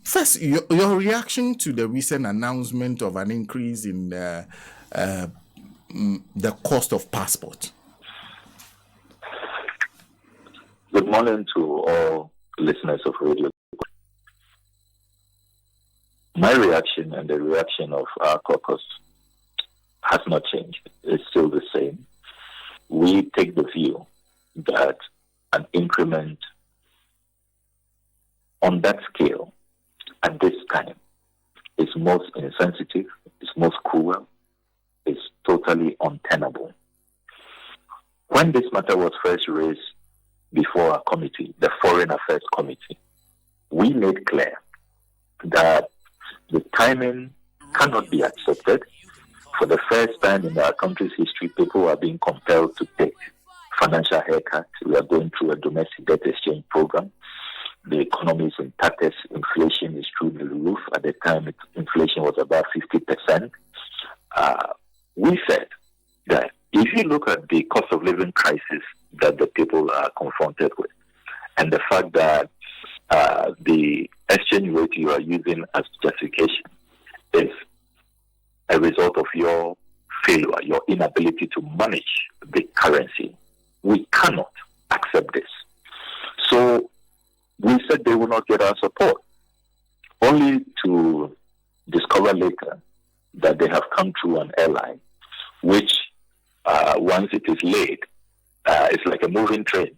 First, your reaction to the recent announcement of an increase in the cost of passport. Good morning to all listeners of radio. My reaction and the reaction of our caucus has not changed. It's still the same. We take the view that an increment on that scale at this time is most insensitive, is most cruel, is totally untenable. When this matter was first raised before our committee, the Foreign Affairs Committee, we made clear that the timing cannot be accepted. For the first time in our country's history, people are being compelled to take financial haircuts. We are going through a domestic debt exchange program. The economy is in tatters. Inflation is through the roof. At the time, inflation was about 50%. We said that if you look at the cost of living crisis that the people are confronted with, and the fact that the exchange rate you are using as justification is a result of your failure, your inability to manage the currency, we cannot accept this. So we said they will not get our support, only to discover later that they have come through an airline, which once it is laid, it's like a moving train.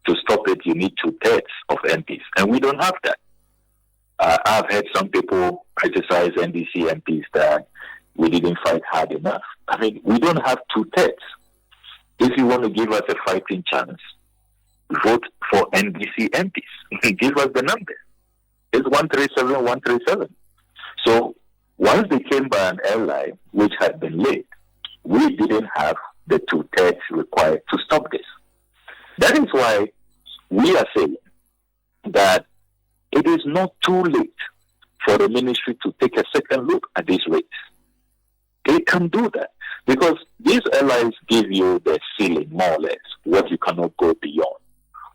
To stop it, you need 2/3 of MPs, and we don't have that. I've heard some people criticize NDC MPs that we didn't fight hard enough. I mean, we don't have 2/3. If you want to give us a fighting chance, vote for NDC MPs. Give us the number. It's 137, 137. So once they came by an airline which had been laid, we didn't have the 2/3 required to stop this. That is why we are saying that it is not too late for the ministry to take a second look at these rates. They can do that because these airlines give you the ceiling, more or less, what you cannot go beyond.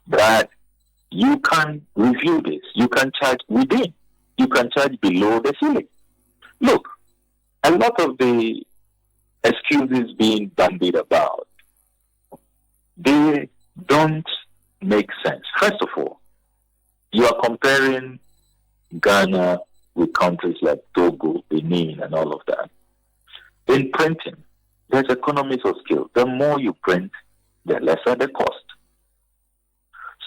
But you can review this. You can charge within. You can charge below the ceiling. Look, a lot of the excuses being bandied about, they don't make sense. First of all, you are comparing Ghana with countries like Togo, Benin, and all of that. In printing, there's economies of scale. The more you print, the lesser the cost.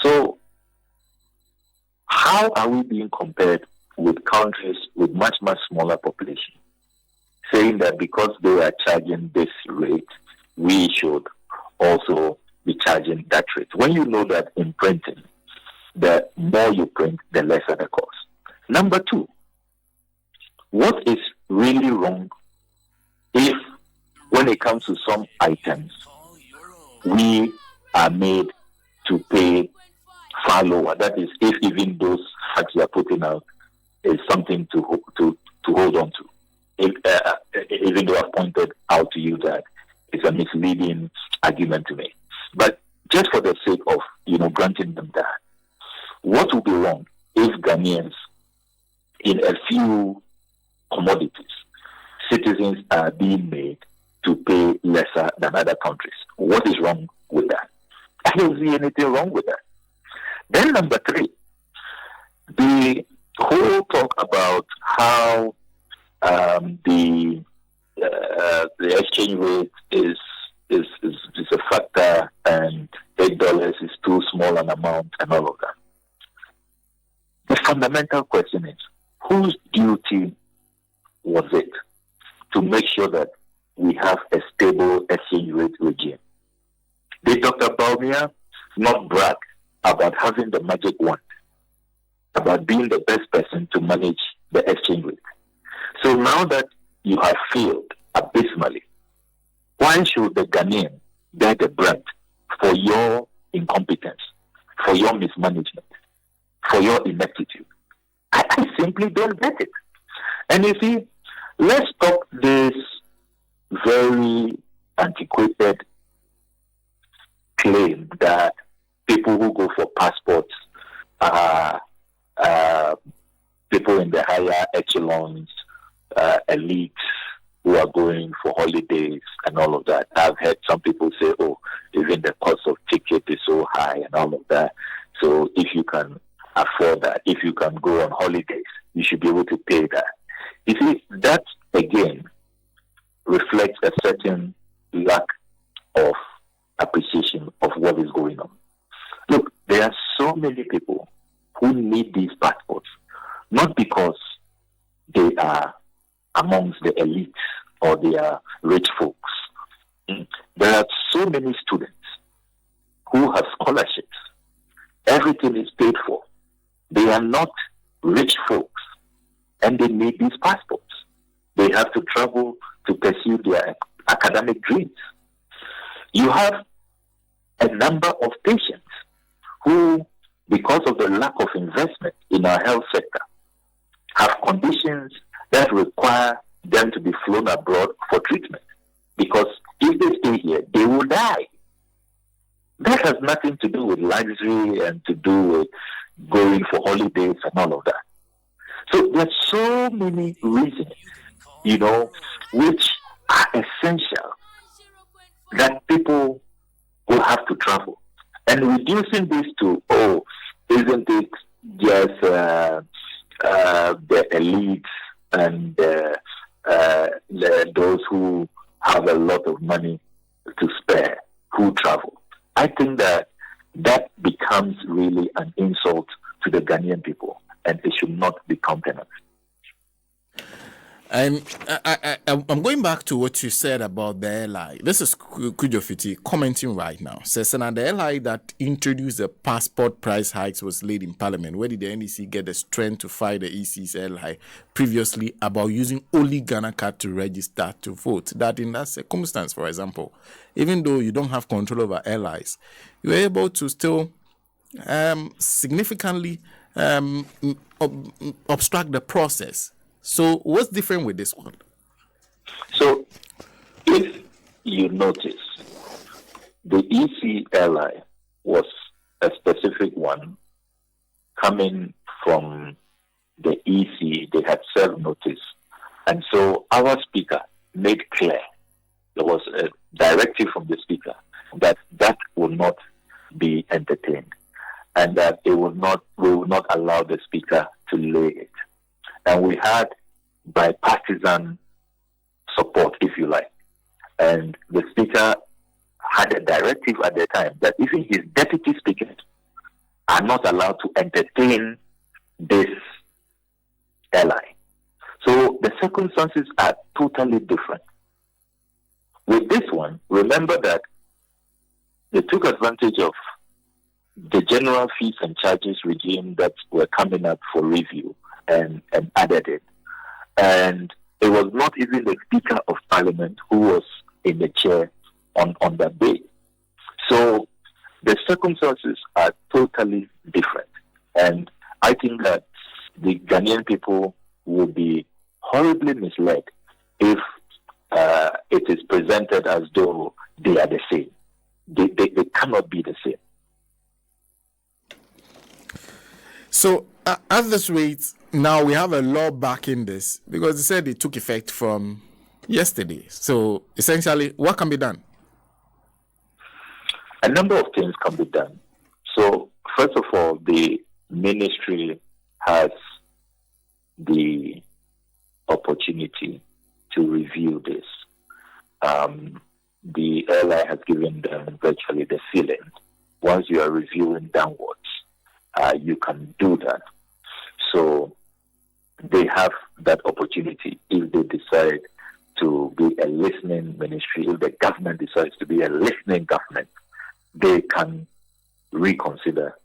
So, how are we being compared with countries with much, much smaller population? Saying that because they are charging this rate, we should also be charging that rate. When you know that in printing, the more you print, the lesser the cost. Number two, what is really wrong if, when it comes to some items, we are made to pay far lower? That is, if even those facts you are putting out is something to hold on to. Even though I've pointed out to you that it's a misleading argument to me. But just for the sake of, granting them that, what would be wrong if Ghanaians, in a few commodities, citizens are being made to pay lesser than other countries? What is wrong with that? I don't see anything wrong with that. Then number three, the whole talk about how the exchange rate is a factor and $8 is too small an amount and all of that. The fundamental question is, whose duty was it to make sure that we have a stable exchange rate regime? Did Dr. Baumia not brag about having the magic wand, about being the best person to manage the exchange rate? So now that you have failed abysmally, why should the Ghanaian bear the brunt for your incompetence, for your mismanagement, for your ineptitude? I simply don't get it. And you see, let's stop this very antiquated claim that people who go for passports are people in the higher echelons, elites who are going for holidays and all of that. I've heard some people say, oh, even the cost of ticket is so high and all of that. So if you can afford that, if you can go on holidays, you should be able to pay that. You see, that again reflects a certain lack of appreciation of what is going on. Look, there are so many people who need these passports, not because they are amongst the elites or they are rich folks. There are so many students who have scholarships. Everything is paid for. They are not rich folks, and they need these passports. They have to travel to pursue their academic dreams. You have a number of patients who, because of the lack of investment in our health sector, have conditions that require them to be flown abroad for treatment. Because if they stay here, they will die. That has nothing to do with luxury and to do with going for holidays and all of that. So there's so many reasons, which are essential that people will have to travel. And reducing this to, isn't it just the elites and those who have a lot of money to spare who travel? I think that becomes really an insult to the Ghanaian people, and it should not be countenanced. I'm going back to what you said about the LI. This is Kujofiti commenting right now. Says, the LI that introduced the passport price hikes was laid in Parliament. Where did the NDC get the strength to fight the EC's LI previously about using only Ghana card to register to vote? That in that circumstance, for example, even though you don't have control over LIs, you are able to still significantly obstruct the process. So what's different with this one? So if you notice, the ECLI was a specific one coming from the EC. They had served notice. And so our speaker made clear, there was a directive from the speaker that will not be entertained and that we will not allow the speaker to lay it. And we had bipartisan support, if you like. And the speaker had a directive at the time that even his deputy speakers are not allowed to entertain this ally. So the circumstances are totally different. With this one, remember that they took advantage of the general fees and charges regime that were coming up for review and added it. And it was not even the Speaker of Parliament who was in the chair on that day. So the circumstances are totally different. And I think that the Ghanaian people will be horribly misled if it is presented as though they are the same. They cannot be the same. So at this rate, now we have a law backing this because they said it took effect from yesterday. So essentially, what can be done? A number of things can be done. So first of all, the ministry has the opportunity to review this. The airline has given them virtually the ceiling. Once you are reviewing downwards, you can do that. So they have that opportunity if they decide to be a listening ministry, if the government decides to be a listening government, they can reconsider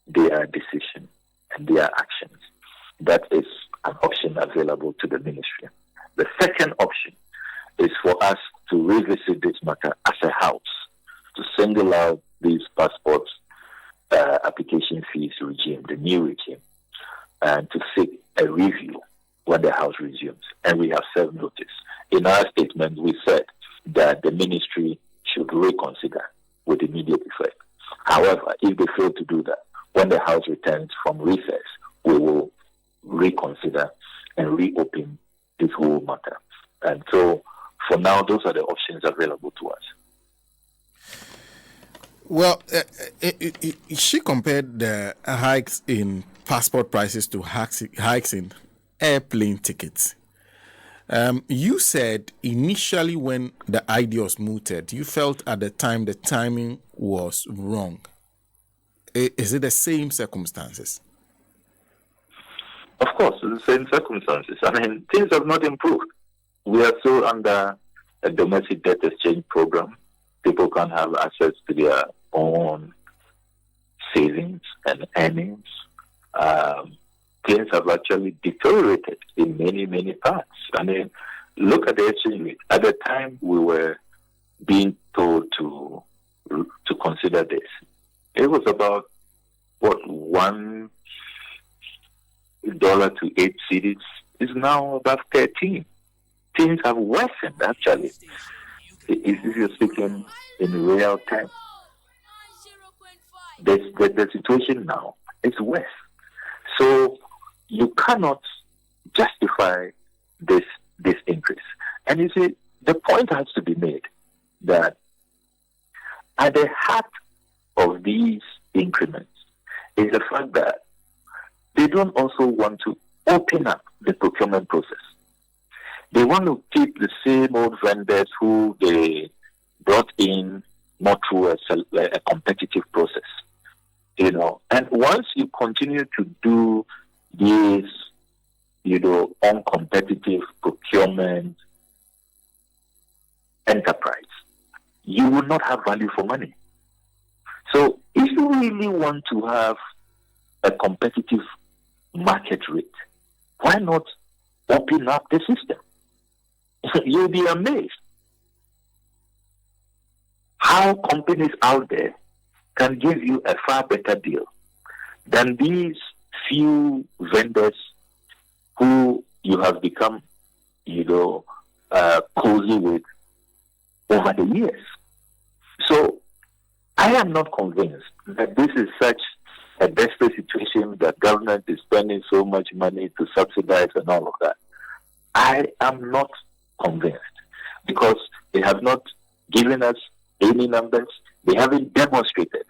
their decision and their actions. That is an option available to the ministry. The second option is for us to revisit this matter as a house, to single out these passports application fees regime, the new regime, and to seek a review when the House resumes. And we have served notice. In our statement, we said that the ministry should reconsider with immediate effect. However, if they fail to do that, when the House returns from recess, we will reconsider and reopen this whole matter. And so, for now, those are the options available to us. Well, she compared the hikes in passport prices to hikes in airplane tickets. You said initially when the idea was mooted, you felt at the time the timing was wrong. Is it the same circumstances? Of course, it's the same circumstances. I mean, things have not improved. We are still under a domestic debt exchange program. People can't have access to their own savings and earnings. Things have actually deteriorated in many, many parts. I mean, look at the exchange rate. At the time, we were being told to consider this. It was about, $1 to 8 cedis. It's now about 13. Things have worsened, actually. If you're speaking in real terms, the situation now is worse. So you cannot justify this increase. And you see, the point has to be made that at the heart of these increments is the fact that they don't also want to open up the procurement process. They want to keep the same old vendors who they brought in not through a competitive process. And once you continue to do this, uncompetitive procurement enterprise, you will not have value for money. So if you really want to have a competitive market rate, why not open up the system? You'll be amazed how companies out there can give you a far better deal than these few vendors who you have become, cozy with over the years. So I am not convinced that this is such a desperate situation that government is spending so much money to subsidize and all of that. I am not convinced because they have not given us any numbers. They haven't demonstrated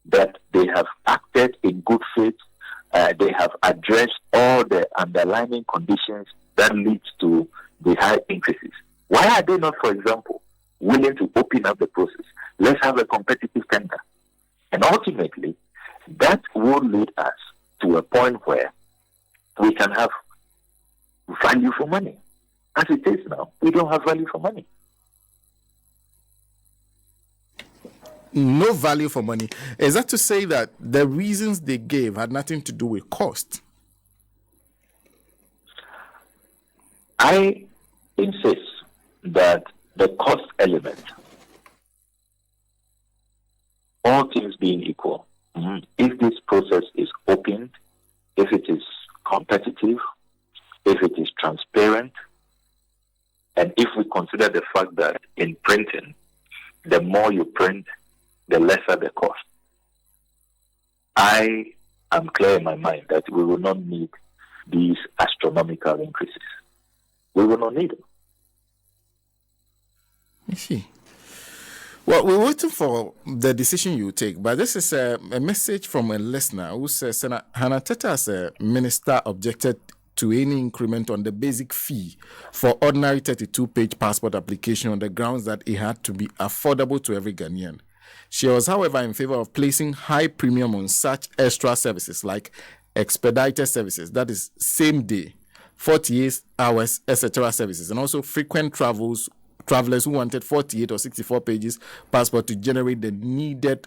that they have acted in good faith. They have addressed all the underlying conditions that leads to the high increases. Why are they not, for example, willing to open up the process? Let's have a competitive tender. And ultimately, that will lead us to a point where we can have value for money. As it is now, we don't have value for money. No value for money. Is that to say that the reasons they gave had nothing to do with cost? I insist that the cost element, all things being equal, if this process is opened, if it is competitive, if it is transparent, and if we consider the fact that in printing, the more you print, the lesser the cost, I am clear in my mind that we will not need these astronomical increases. We will not need them. I see. Well, we're waiting for the decision you take, but this is a message from a listener who says Senator Hannah Teta as a minister objected to any increment on the basic fee for ordinary 32-page passport application on the grounds that it had to be affordable to every Ghanaian. She was, however, in favor of placing high premium on such extra services like expedited services, that is same day, 48 hours, etc. services, and also frequent travelers who wanted 48 or 64 pages passport to generate the needed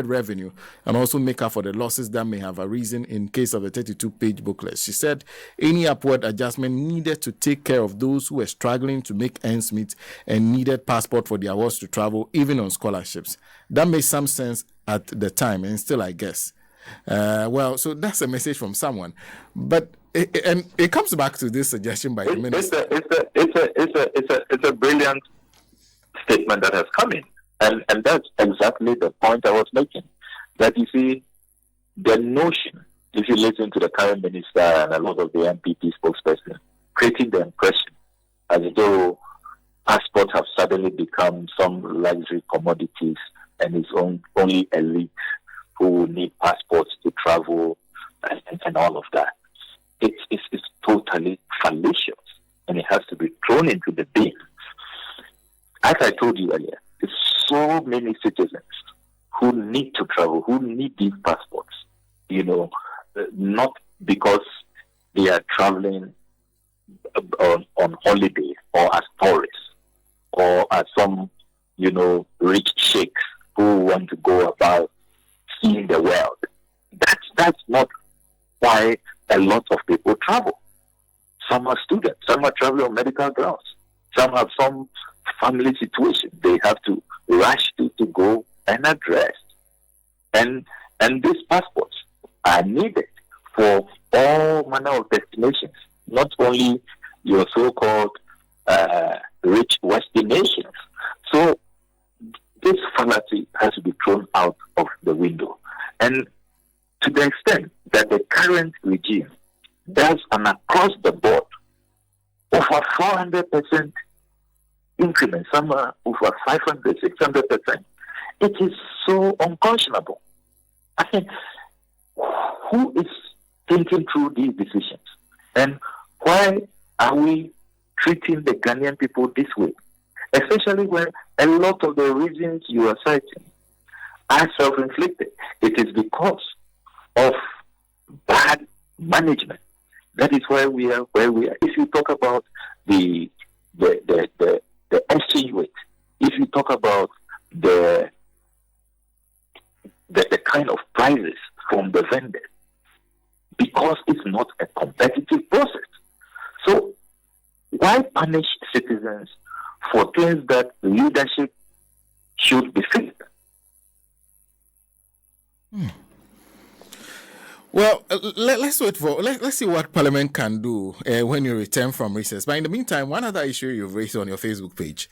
revenue and also make up for the losses that may have arisen in case of the 32-page booklet. She said any upward adjustment needed to take care of those who were struggling to make ends meet and needed passport for their works to travel, even on scholarships. That made some sense at the time, and still, I guess. Well, so that's a message from someone, but it comes back to this suggestion by the minister. It's a brilliant statement that has come in, and that's exactly the point I was making. That you see, the notion if you listen to the current minister and a lot of the MPP spokesperson, creating the impression as though passports have suddenly become some luxury commodities and it's only elite who need passports to travel and all of that. It's totally fallacious, and it has to be thrown into the bin. As I told you earlier, there's so many citizens who need to travel, who need these passports, not because they are traveling on holiday or as tourists or as some, rich sheikhs who want to go about seeing the world. That's not why a lot of people travel. Some are students, some are traveling on medical grounds, some have some family situation they have to rush to go and address. And these passports are needed for all manner of destinations, not only your so-called rich Western nations. So this fallacy has to be thrown out of the window. And to the extent that the current regime does an across-the-board over 400% increment, some are over 500, 600%, it is so unconscionable. I mean, who is thinking through these decisions? And why are we treating the Ghanaian people this way? Especially when a lot of the reasons you are citing are self-inflicted. It is because of bad management. That is why we are where we are. If you talk about the exchange rate, if you talk about the kind of prices from the vendors, because it's not a competitive process. So why punish citizens for things that leadership should be fixed? Well, let's wait for let's see what Parliament can do when you return from recess. But in the meantime, one other issue you've raised on your Facebook page,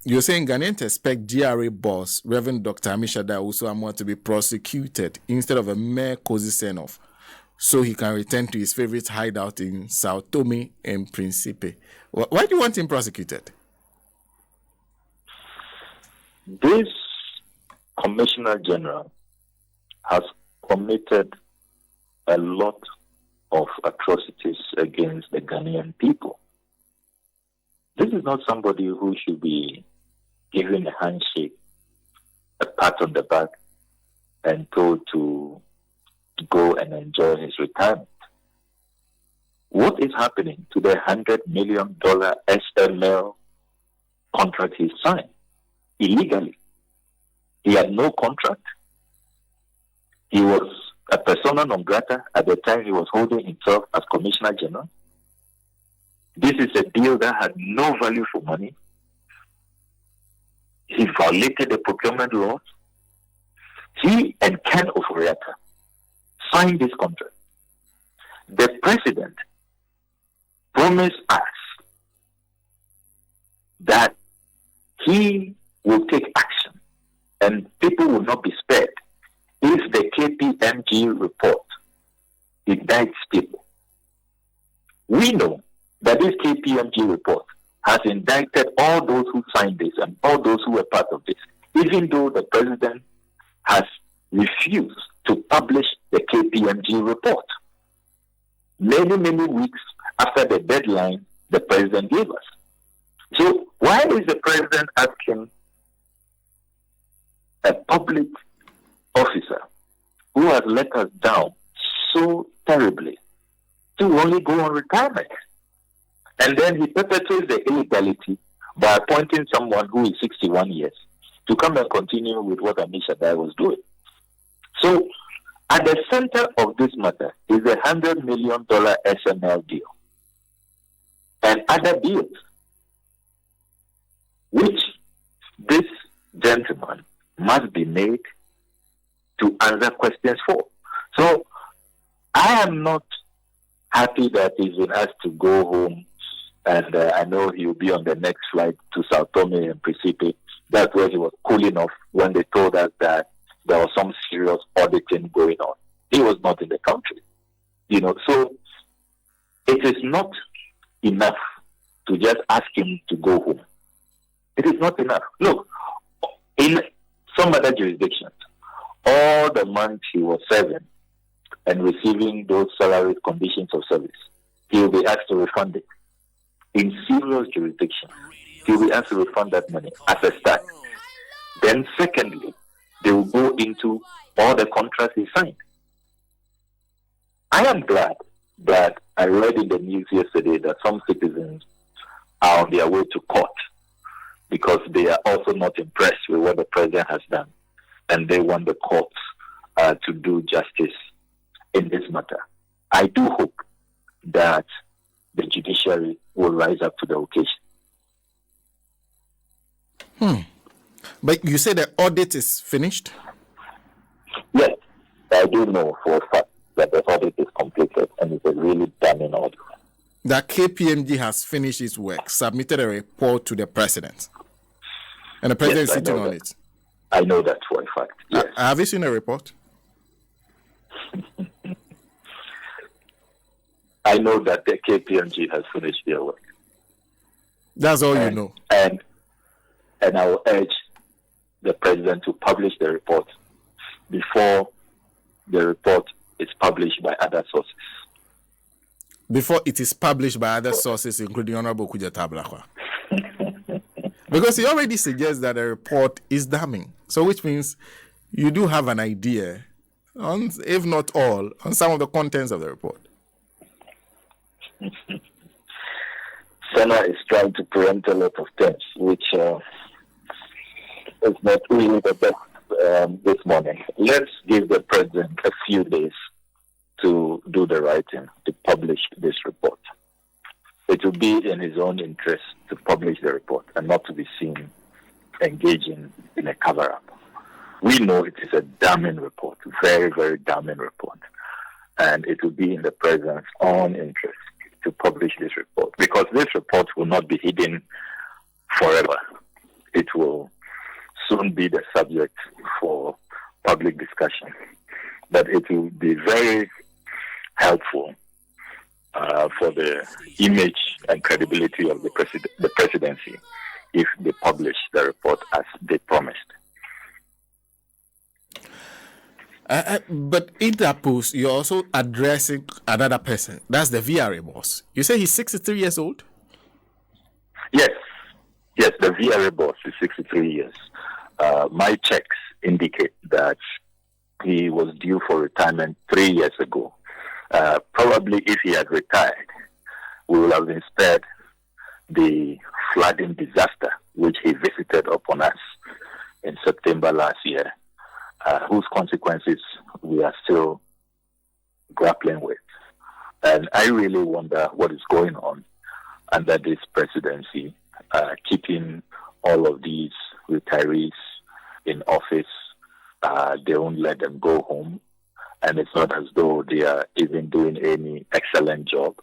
you're saying Ghanaians expect GRA boss Reverend Dr. Amishada Usuamwa to be prosecuted instead of a mere cozy send-off, so he can return to his favorite hideout in Sao Tome and Principe. Why do you want him prosecuted? This Commissioner General has committed a lot of atrocities against the Ghanaian people. This is not somebody who should be given a handshake, a pat on the back, and told to go and enjoy his retirement. What is happening to the $100 million SML contract he signed illegally? He had no contract. He was a persona non grata at the time he was holding himself as Commissioner General. This is a deal that had no value for money. He violated the procurement laws. He and Ken Oforiatta signed this contract. The president promised us that he will take action and people will not be spared if the KPMG report indicts people. We know that this KPMG report has indicted all those who signed this and all those who were part of this, even though the president has refused to publish the KPMG report. Many, many weeks after the deadline the president gave us. So why is the president asking a public officer who has let us down so terribly to only go on retirement? And then he perpetuates the illegality by appointing someone who is 61 years to come and continue with what Amisha Dai was doing. So at the center of this matter is a $100 million SML deal and other deals, which this gentleman must be made to answer questions for. So I am not happy that he's been asked to go home, and I know he'll be on the next flight to Sao Tome and Principe. That's where he was cooling off when they told us that there was some serious auditing going on. He was not in the country. So it is not enough to just ask him to go home. It is not enough. Look, in some other jurisdictions, all the months he was serving and receiving those salaried conditions of service, he will be asked to refund it. In serious jurisdictions, he will be asked to refund that money as a start. Then secondly, they will go into all the contracts he signed. I am glad that I read in the news yesterday that some citizens are on their way to court because they are also not impressed with what the president has done, and they want the courts to do justice in this matter. I do hope that the judiciary will rise up to the occasion. But you say the audit is finished? Yes, I do know for a fact that the audit is completed and it's a really damning audit. That KPMG has finished its work, submitted a report to the president, and the president is sitting on it. I know that for a fact. Yes. Have you seen a report? I know that the KPMG has finished their work. That's all you know. And I will urge the president to publish the report before the report is published by other sources. Before it is published by other sources, including Honorable Okudzeto Ablakwa. Because he already suggests that the report is damning. So which means you do have an idea, on, if not all, on some of the contents of the report. Senna is trying to preempt a lot of things, which is not really the best this morning. Let's give the president a few days to do the right thing, to publish this report. It will be in his own interest to publish the report and not to be seen engaging in a cover-up. We know it is a damning report, very, very damning report. And it will be in the president's own interest to publish this report, because this report will not be hidden forever. It will soon be the subject for public discussion. But it will be very helpful for the image and credibility of the presidency if they publish the report as they promised. But in that post, you're also addressing another person. That's the VRA boss. You say he's 63 years old? Yes, the VRA boss is 63 years. My checks indicate that he was due for retirement 3 years ago. Probably if he had retired, we would have been spared the flooding disaster which he visited upon us in September last year, whose consequences we are still grappling with. And I really wonder what is going on under this presidency, keeping all of these retirees in office. They won't let them go home. And it's not as though they are even doing any excellent job.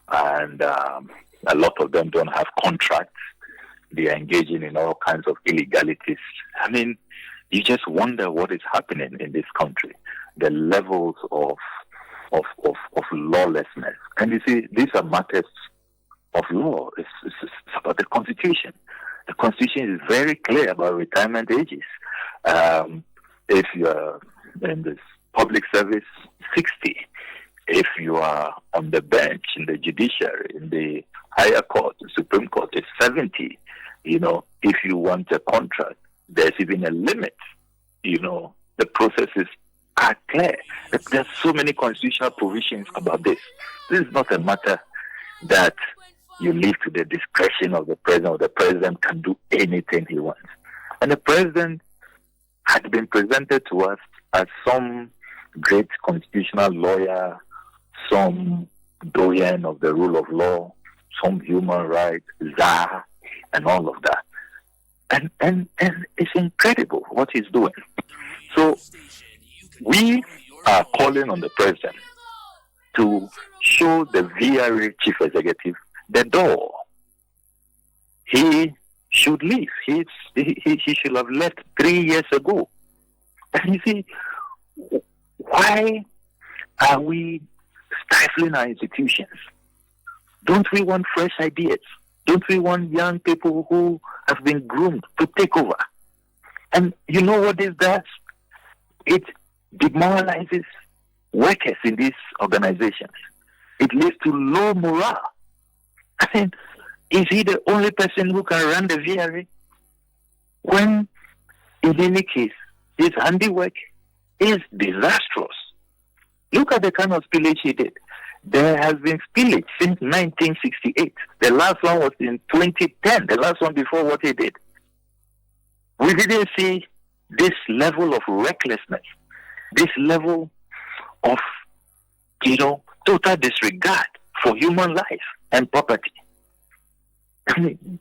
And a lot of them don't have contracts. They are engaging in all kinds of illegalities. I mean, you just wonder what is happening in this country, the levels of lawlessness. And you see, these are matters of law. It's about the Constitution. The Constitution is very clear about retirement ages. If you are in this public service, 60. If you are on the bench, in the judiciary, in the higher court, the Supreme Court, it's 70. If you want a contract, there's even a limit. The processes are clear. There's so many constitutional provisions about this. This is not a matter that you leave to the discretion of the president, or the president can do anything he wants. And the president had been presented to us as some great constitutional lawyer, some doyen of the rule of law, some human rights czar, and all of that. And it's incredible what he's doing. So we are calling on the president to show the VRA chief executive the door. He should leave. He should have left 3 years ago. And you see, why Are we stifling our institutions? Don't we want fresh ideas? Don't we want young people who have been groomed to take over? And you know what this does? It demoralizes workers in these organizations. It leads to low morale. I mean, is he the only person who can run the VRA? When, in any case, his handiwork is disastrous. Look at the kind of spillage he did. There has been spillage since 1968. The last one was in 2010, the last one before what he did. We didn't see this level of recklessness, this level of, total disregard for human life and property.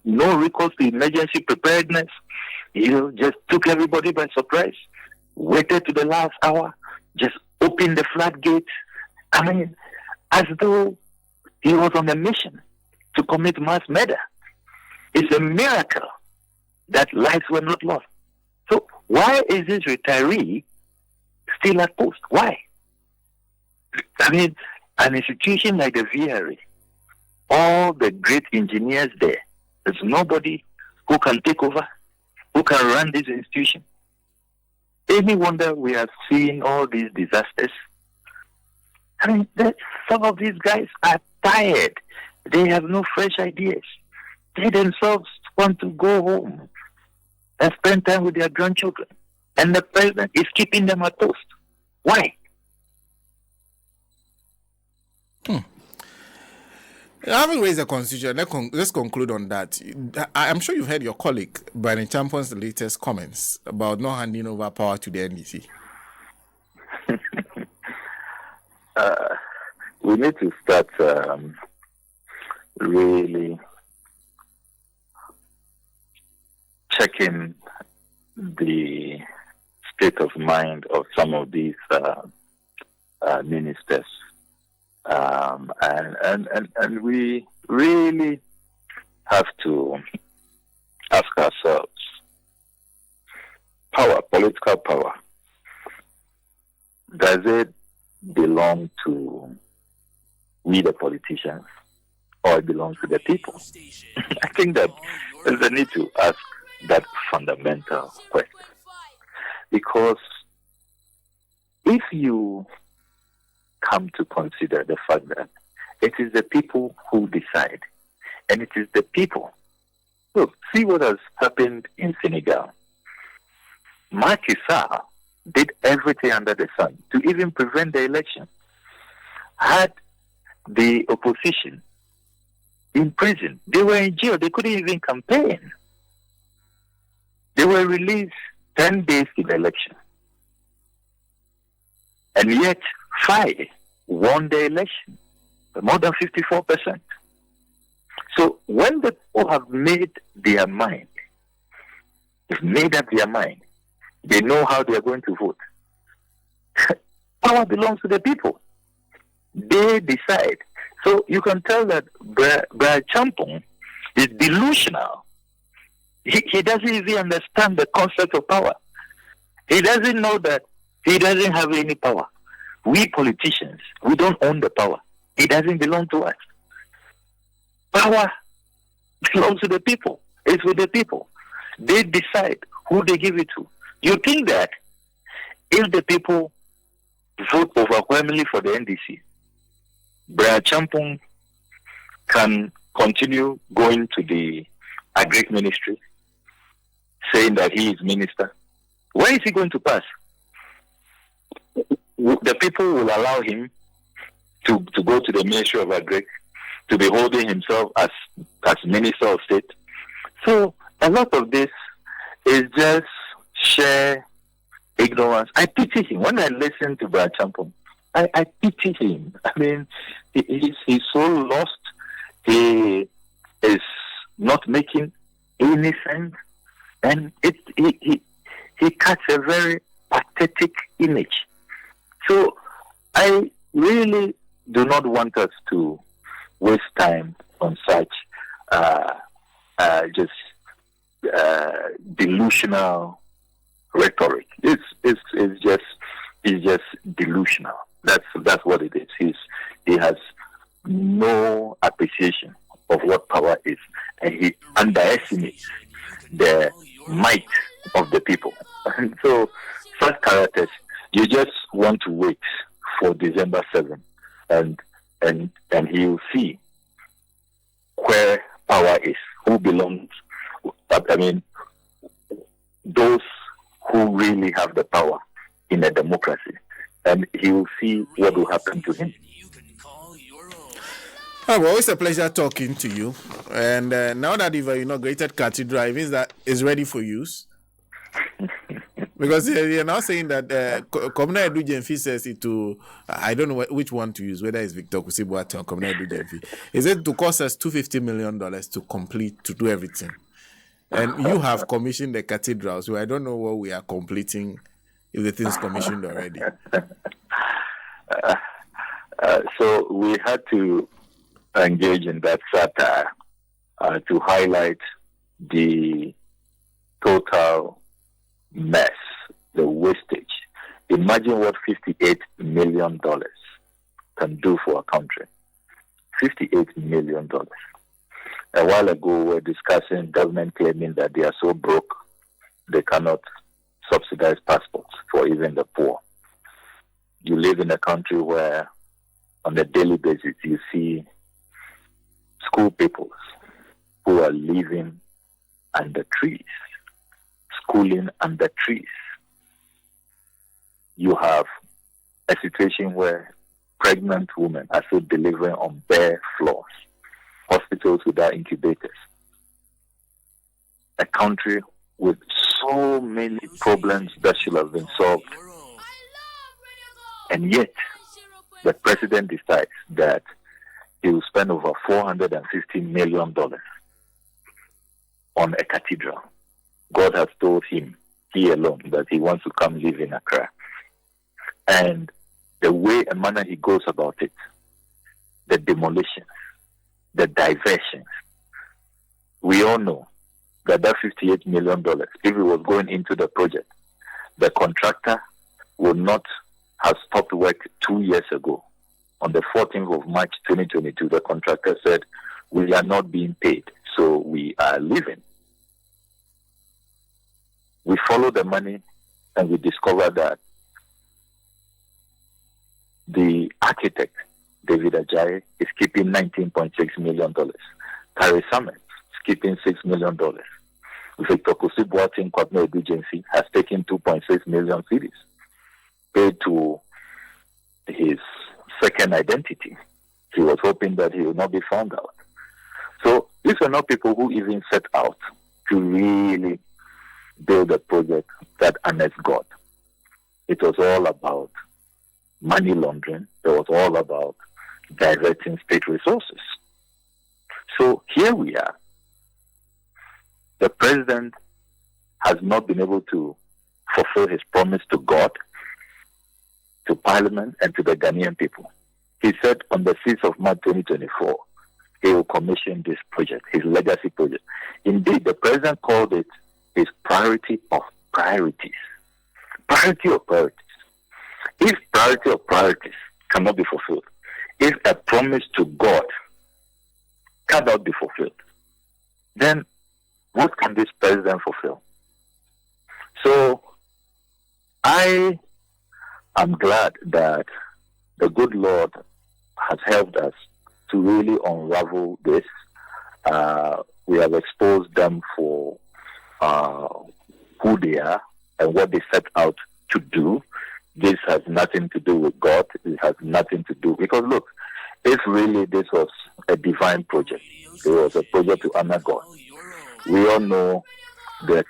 No recourse to emergency preparedness. Just took everybody by surprise, waited to the last hour, just opened the floodgates. I mean, as though he was on a mission to commit mass murder. It's a miracle that lives were not lost. So why is this retiree still at post? Why? I mean, an institution like the VRA, all the great engineers there, there's nobody who can take over, who can run this institution. Any wonder we have seen all these disasters? I mean, some of these guys are tired. They have no fresh ideas. They themselves want to go home and spend time with their grandchildren. And the president is keeping them at post. Why? Having raised the constitution, let's conclude on that. I'm sure you've heard your colleague, Bryan Acheampong's latest comments about not handing over power to the NDC. We need to start really checking the state of mind of some of these ministers. And we really have to ask ourselves, political power, does it belong to we the politicians, or it belongs to the people? I think that there's a need to ask that fundamental question. Because if you come to consider the fact that it is the people who decide, and it is the people. Look, see what has happened in Senegal. Macky Sall did everything under the sun to even prevent the election. Had the opposition in prison, they were in jail, they couldn't even campaign. They were released 10 days to the election. And yet, Faye won the election, more than 54%. So when the people have made their mind, they've made up their mind, they know how they are going to vote. Power belongs to the people. They decide. So you can tell that Bryan Acheampong is delusional. He doesn't even understand the concept of power. He doesn't know that he doesn't have any power. We politicians, we don't own the power. It doesn't belong to us. Power belongs to the people. It's with the people. They decide who they give it to. You think that if the people vote overwhelmingly for the NDC, Bryan Acheampong can continue going to the Agric Ministry, saying that he is minister? Where is he going to pass? The people will allow him to go to the Ministry of Agric, to be holding himself as Minister of State. So a lot of this is just sheer ignorance. I pity him. When I listen to Bryan Acheampong, I pity him. I mean, he's so lost. He is not making any sense. And he cuts a very pathetic image. So I really do not want us to waste time on such delusional rhetoric. It's just delusional. That's what it is. He has no appreciation of what power is, and he underestimates the might of the people. And so, such characters, you just want to wait for December 7th, and he will see where power is, who belongs. I mean, those who really have the power in a democracy, and he will see what will happen to him. Oh, well, it's a pleasure talking to you. And now that you've inaugurated Cathedral, it means that it's ready for use. Because you're now saying that Communal Edu Jemfi says it to, I don't know which one to use, whether it's Victor Kusibuate or Communal Edu Jemfi. Is it to cost us $250 million to complete, to do everything? And you have commissioned the cathedral, so I don't know what we are completing if the thing's commissioned already. So we had to engage in that satire to highlight the total mess, the wastage. Imagine what $58 million can do for a country. $58 million. A while ago, we were discussing government claiming that they are so broke, they cannot subsidize passports for even the poor. You live in a country where, on a daily basis, you see school pupils who are living under trees, schooling under trees. You have a situation where pregnant women are still delivering on bare floors, hospitals without incubators. A country with so many problems that should have been solved. And yet, the president decides that he will spend over $450 million on a cathedral. God has told him, he alone, that he wants to come live in Accra. And the way and manner he goes about it, the demolitions, the diversions, we all know that $58 million, if it was going into the project, the contractor would not have stopped work 2 years ago. On the 14th of March 2022, the contractor said, we are not being paid, so we are leaving. We follow the money and we discover that the architect, David Ajayi, is keeping $19.6 million. Carrie Summers is keeping $6 million. Victor Kusibuate in Communal Edu Jemfi has taken 2.6 million cedis paid to his second identity. He was hoping that he would not be found out. So these are not people who even set out to really build a project that honors God. It was all about money laundering. It was all about diverting state resources. So here we are. The president has not been able to fulfill his promise to God, to Parliament, and to the Ghanaian people. He said on the 6th of March 2024, he will commission this project, his legacy project. Indeed, the president called it his priority of priorities. Priority of priorities. If priority of priorities cannot be fulfilled, if a promise to God cannot be fulfilled, then what can this president fulfill? So I am glad that the good Lord has helped us to really unravel this. We have exposed them for who they are and what they set out to do. This has nothing to do with God. It has nothing to do, because look, if really this was a divine project, it was a project to honor God. We all know the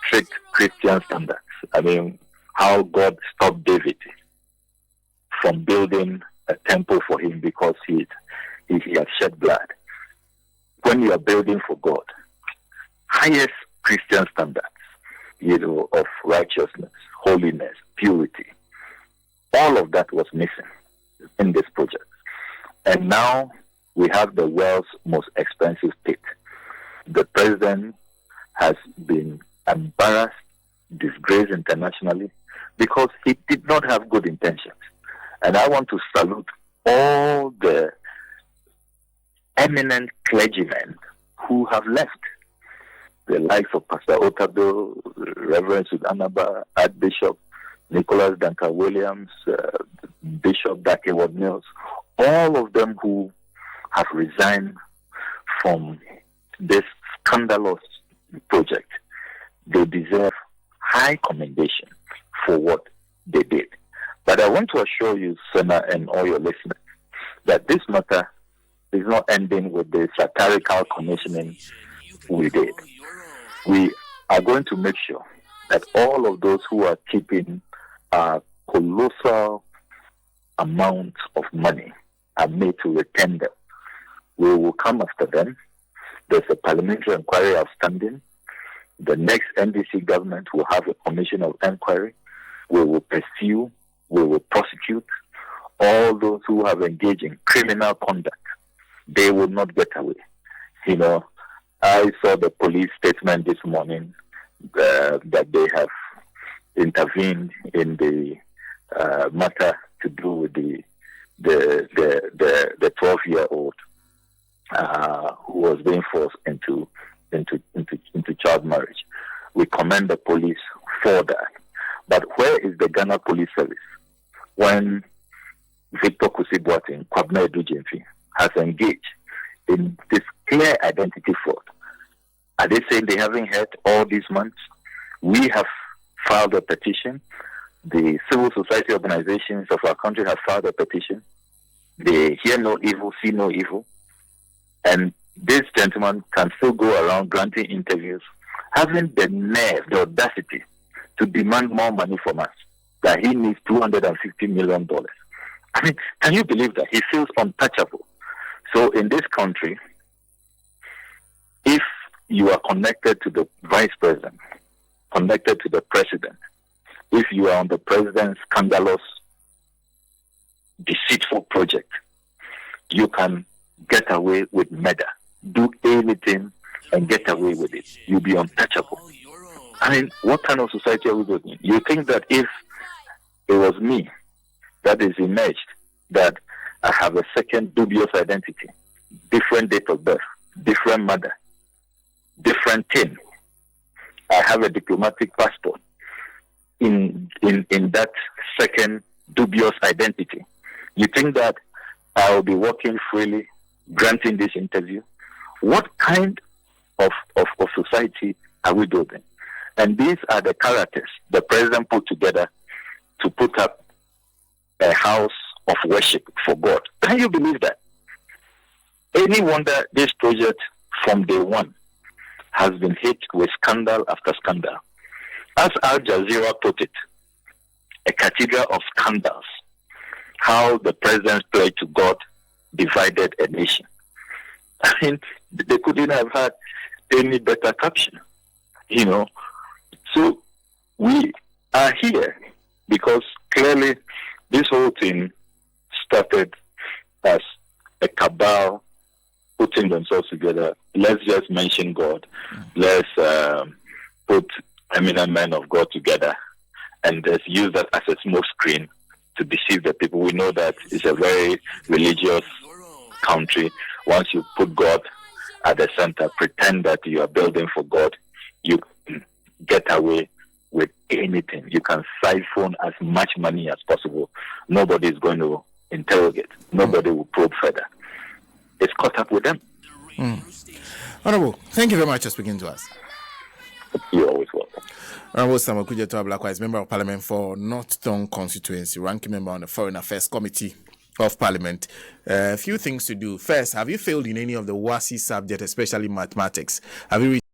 strict Christian standards. I mean, how God stopped David from building a temple for him because he had shed blood. When you are building for God, highest Christian standards, of righteousness, holiness, purity, all of that was missing in this project. And now we have the world's most expensive pit. The president has been embarrassed, disgraced internationally, because he did not have good intentions. And I want to salute all the eminent clergymen who have left. The likes of Pastor Otado, Reverend Sudanaba, Archbishop Nicholas Duncan Williams, Bishop Dakeward Mills, all of them who have resigned from this scandalous project. They deserve high commendation for what they did. But I want to assure you, Senna, and all your listeners, that this matter is not ending with the satirical commissioning we did. We are going to make sure that all of those who are keeping a colossal amount of money are made to return them. We will come after them. There's a parliamentary inquiry outstanding. The next NDC government will have a commission of inquiry. We will pursue, we will prosecute all those who have engaged in criminal conduct. They will not get away. You know, I saw the police statement this morning that they have intervened in the matter to do with the 12-year-old who was being forced into child marriage. We commend the police for that. But where is the Ghana Police Service when Victor Kusibwati, Kwabena Edujemfi, has engaged in this clear identity fraud? Are they saying they haven't heard all these months? We have filed a petition. The civil society organizations of our country have filed a petition. They hear no evil, see no evil. And this gentleman can still go around granting interviews, having the nerve, the audacity to demand more money from us, that he needs $250 million. I mean, can you believe that? He feels untouchable. So in this country, if you are connected to the vice president, connected to the president, if you are on the president's scandalous, deceitful project, you can get away with murder. Do anything and get away with it. You'll be untouchable. I mean, what kind of society are we living in? You think that if it was me that is emerged, that I have a second dubious identity, different date of birth, different mother, different thing, I have a diplomatic passport in that second dubious identity, you think that I will be walking freely, granting this interview? What kind of society are we building? And these are the characters the president put together to put up a house of worship for God. Can you believe that? Any wonder this project from day one has been hit with scandal after scandal? As Al Jazeera put it, a cathedral of scandals. How the president's pledge to God divided a nation. I mean, they couldn't have had any better caption, you know. So we are here because clearly this whole thing started as a cabal putting themselves together. Let's just mention God. Let's put eminent men of God together and just use that as a smoke screen to deceive the people. We know that it's a very religious country. Once you put God at the center, pretend that you are building for God, you can get away with anything. You can siphon as much money as possible. Nobody is going to interrogate. Nobody will probe further. It's caught up with them. Honorable, thank you very much for speaking to us. You're always welcome. Honorable Okudzeto Ablakwa is Member of Parliament for North Tongue Constituency, ranking member on the Foreign Affairs Committee of Parliament. A few things to do. First, have you failed in any of the WASI subject, especially mathematics? Have you